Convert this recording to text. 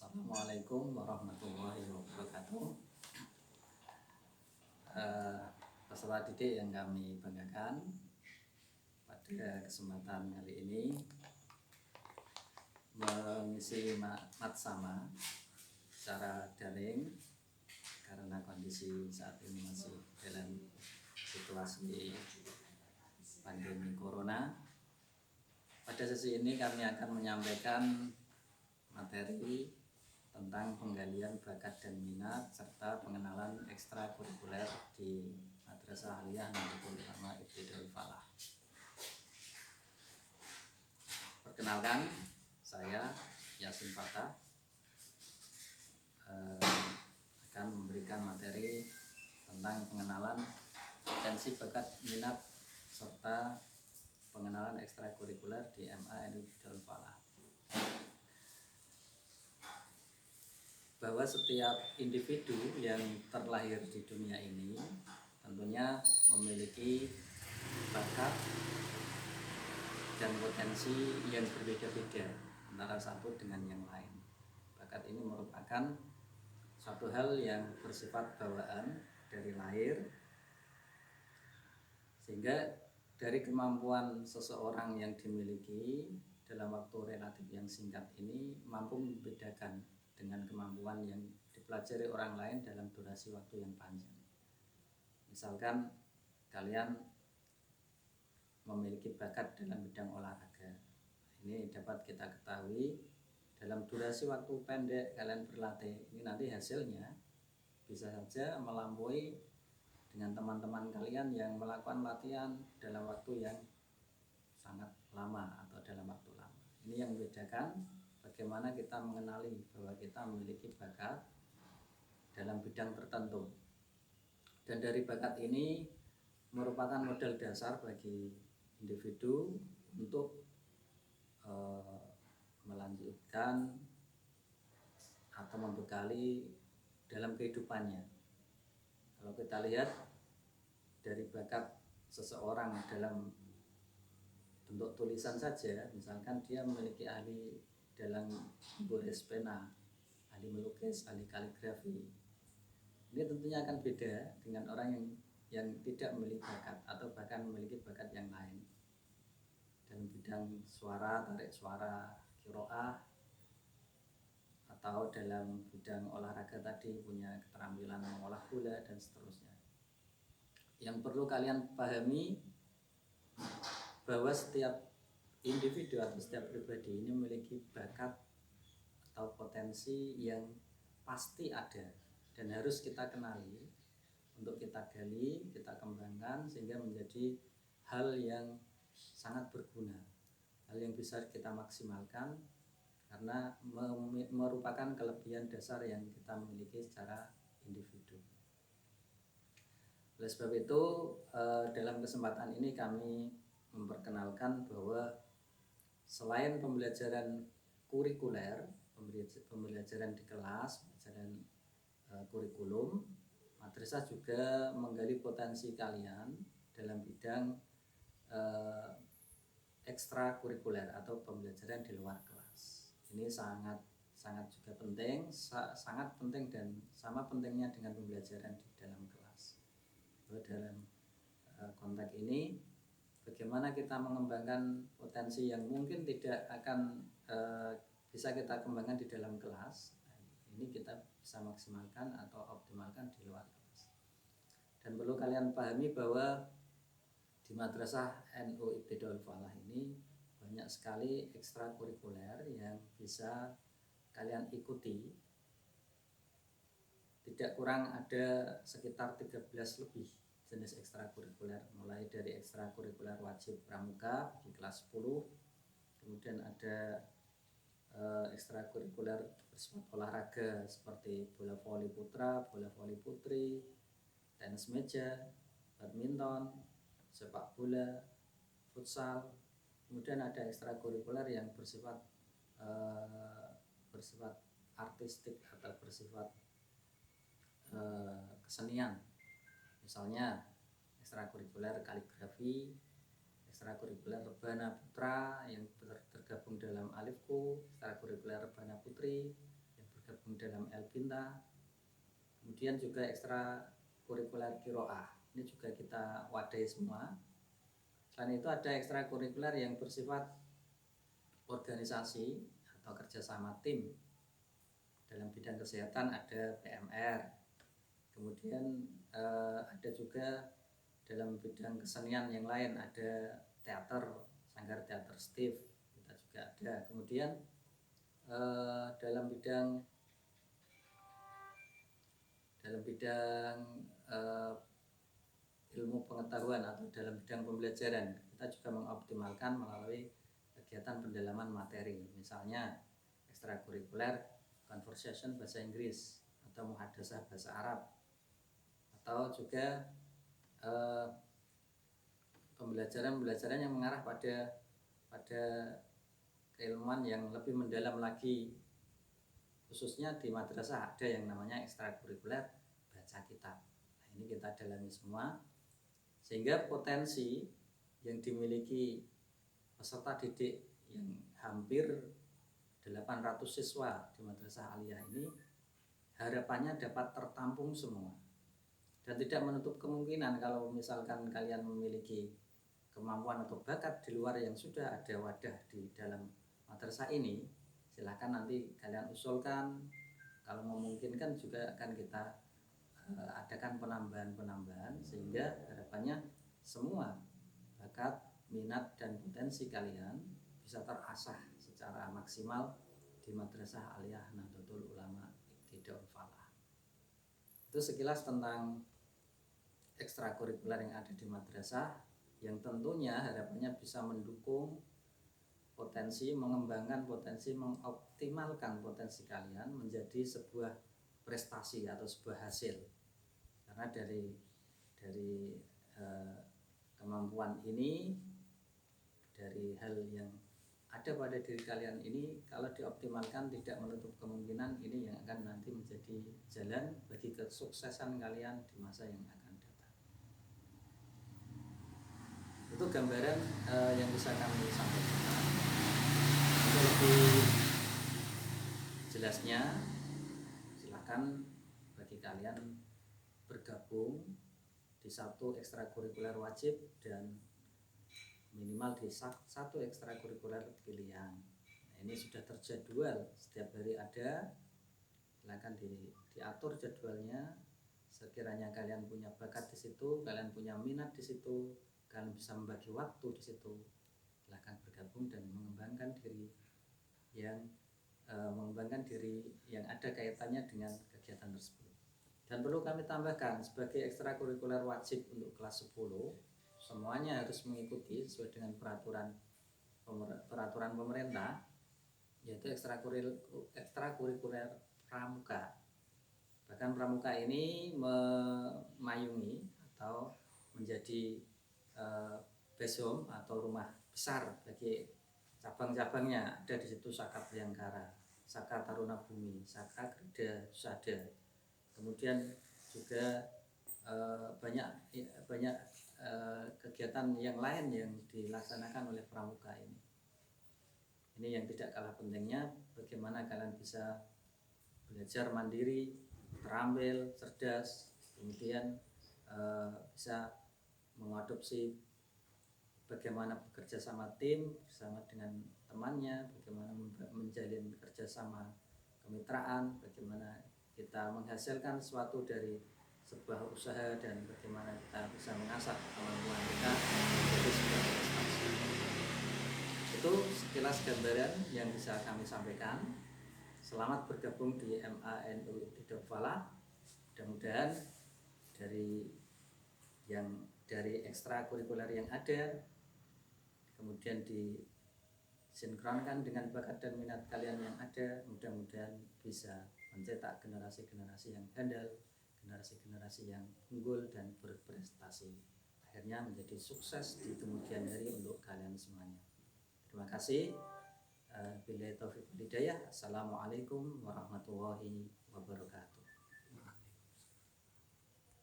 Assalamualaikum warahmatullahi wabarakatuh. Peserta didik yang kami banggakan, pada kesempatan kali ini mengisi matsama secara daring karena kondisi saat ini masih dalam situasi pandemi corona. Pada sesi ini kami akan menyampaikan materi tentang penggalian bakat dan minat serta pengenalan ekstrakurikuler di Madrasah Aliyah Nahdlatul Ulama Ibtidaul Falah. Perkenalkan, saya Yasin Fatah akan memberikan materi tentang pengenalan potensi bakat minat serta pengenalan ekstrakurikuler di MA Ibtidaul Falah. Bahwa setiap individu yang terlahir di dunia ini tentunya memiliki bakat dan potensi yang berbeda-beda antara satu dengan yang lain. Bakat ini merupakan suatu hal yang bersifat bawaan dari lahir, sehingga dari kemampuan seseorang yang dimiliki dalam waktu relatif yang singkat ini mampu membedakan dengan kemampuan yang dipelajari orang lain dalam durasi waktu yang panjang. Misalkan kalian memiliki bakat dalam bidang olahraga, ini dapat kita ketahui dalam durasi waktu pendek kalian berlatih, ini nanti hasilnya bisa saja melampaui dengan teman-teman kalian yang melakukan latihan dalam waktu yang sangat lama atau dalam waktu lama. Ini yang membedakan bagaimana kita mengenali bahwa kita memiliki bakat dalam bidang tertentu. Dan dari bakat ini merupakan modal dasar bagi individu untuk melanjutkan atau membekali dalam kehidupannya. Kalau kita lihat dari bakat seseorang dalam bentuk tulisan saja, misalkan dia memiliki ahli dalam tulis pena, ahli melukis, ahli kaligrafi, ini tentunya akan beda dengan orang yang tidak memiliki bakat atau bahkan memiliki bakat yang lain dalam bidang suara, tarik suara, qiraah, atau dalam bidang olahraga tadi punya keterampilan mengolah bola dan seterusnya. Yang perlu kalian pahami bahwa setiap individu atau setiap pribadi ini memiliki bakat atau potensi yang pasti ada dan harus kita kenali untuk kita gali, kita kembangkan sehingga menjadi hal yang sangat berguna, hal yang bisa kita maksimalkan karena merupakan kelebihan dasar yang kita miliki secara individu. Oleh sebab itu, dalam kesempatan ini kami memperkenalkan bahwa selain pembelajaran kurikuler, pembelajaran di kelas, pembelajaran kurikulum, madrasah juga menggali potensi kalian dalam bidang ekstrakurikuler atau pembelajaran di luar kelas. Ini sangat juga penting, sangat penting dan sama pentingnya dengan pembelajaran di dalam kelas. Dalam konteks ini, bagaimana kita mengembangkan potensi yang mungkin tidak akan bisa kita kembangkan di dalam kelas, ini kita bisa maksimalkan atau optimalkan di luar kelas. Dan perlu kalian pahami bahwa di Madrasah NU Ibtidaul Falah ini banyak sekali ekstrakurikuler yang bisa kalian ikuti. Tidak kurang ada sekitar 13 lebih jenis ekstrakurikuler, mulai dari ekstrakurikuler wajib pramuka di kelas 10, kemudian ada ekstrakurikuler bersifat olahraga seperti bola voli putra, bola voli putri, tenis meja, badminton, sepak bola, futsal. Kemudian ada ekstrakurikuler yang bersifat artistik atau bersifat kesenian, misalnya ekstrakurikuler kaligrafi, ekstrakurikuler rebana putra yang tergabung dalam alifku, ekstrakurikuler rebana putri yang bergabung dalam El-Pinta. Kemudian juga ekstrakurikuler Qiraah, ini juga kita wadai semua. Selain itu ada ekstrakurikuler yang bersifat organisasi atau kerjasama tim. Dalam bidang kesehatan ada PMR, kemudian ada juga dalam bidang kesenian yang lain ada teater, Sanggar Teater Steve, kita juga ada. Kemudian dalam bidang ilmu pengetahuan atau dalam bidang pembelajaran, kita juga mengoptimalkan melalui kegiatan pendalaman materi, misalnya ekstrakurikuler conversation bahasa Inggris atau muhadasah bahasa Arab, atau juga pembelajaran yang mengarah pada keilmuan yang lebih mendalam lagi. Khususnya di madrasah ada yang namanya ekstrakurikuler baca kitab. Nah, ini kita dalami semua sehingga potensi yang dimiliki peserta didik yang hampir 800 siswa di Madrasah Aliyah ini harapannya dapat tertampung semua, dan tidak menutup kemungkinan kalau misalkan kalian memiliki kemampuan atau bakat di luar yang sudah ada wadah di dalam madrasah ini, silakan nanti kalian usulkan. Kalau memungkinkan juga akan kita adakan penambahan sehingga harapannya semua bakat, minat dan potensi kalian bisa terasah secara maksimal di Madrasah Aliyah Nahdlatul Ulama Ibtidaul Falah. Itu sekilas tentang ekstrakurikuler yang ada di madrasah, yang tentunya harapannya bisa mendukung potensi, mengembangkan potensi, mengoptimalkan potensi kalian menjadi sebuah prestasi atau sebuah hasil. Karena dari kemampuan ini, dari hal yang ada pada diri kalian ini, kalau dioptimalkan tidak menutup kemungkinan ini yang akan nanti menjadi jalan bagi kesuksesan kalian di masa yang akan datang. Itu gambaran yang bisa kami sampaikan. Untuk lebih jelasnya silakan bagi kalian bergabung di satu ekstrakurikuler wajib dan minimal di satu ekstrakurikuler pilihan. Nah, ini sudah terjadwal, setiap hari ada. Silakan diatur jadwalnya. Sekiranya kalian punya bakat di situ, kalian punya minat di situ, kalian bisa membagi waktu di situ, silakan bergabung dan mengembangkan diri yang ada kaitannya dengan kegiatan tersebut. Dan perlu kami tambahkan, sebagai ekstrakurikuler wajib untuk kelas 10, semuanya harus mengikuti sesuai dengan peraturan pemerintah, yaitu ekstrakurikuler pramuka. Bahkan pramuka ini memayungi atau menjadi base home atau rumah besar bagi cabang-cabangnya. Ada di situ Saka Bhayangkara, Saka Taruna Bumi, Saka Krida Susada. Kemudian juga banyak kegiatan yang lain yang dilaksanakan oleh pramuka ini. Ini yang tidak kalah pentingnya, bagaimana kalian bisa belajar mandiri, terampil, cerdas, kemudian bisa mengadopsi bagaimana bekerja sama tim, bersama dengan temannya, bagaimana menjalin kerjasama kemitraan, bagaimana kita menghasilkan sesuatu dari sebuah usaha, dan bagaimana kita bisa mengasah kemampuan kita menjadi sebuah prestasi. Itu sekilas gambaran yang bisa kami sampaikan. Selamat bergabung di MANU Ibtidaul Falah. Mudah-mudahan dari ekstrakurikuler yang ada, kemudian disinkronkan dengan bakat dan minat kalian yang ada, mudah-mudahan bisa mencetak generasi-generasi yang handal, generasi-generasi yang unggul dan berprestasi, akhirnya menjadi sukses di kemudian hari untuk kalian semuanya. Terima kasih. Billahi taufiq wal hidayah. Assalamualaikum warahmatullahi wabarakatuh.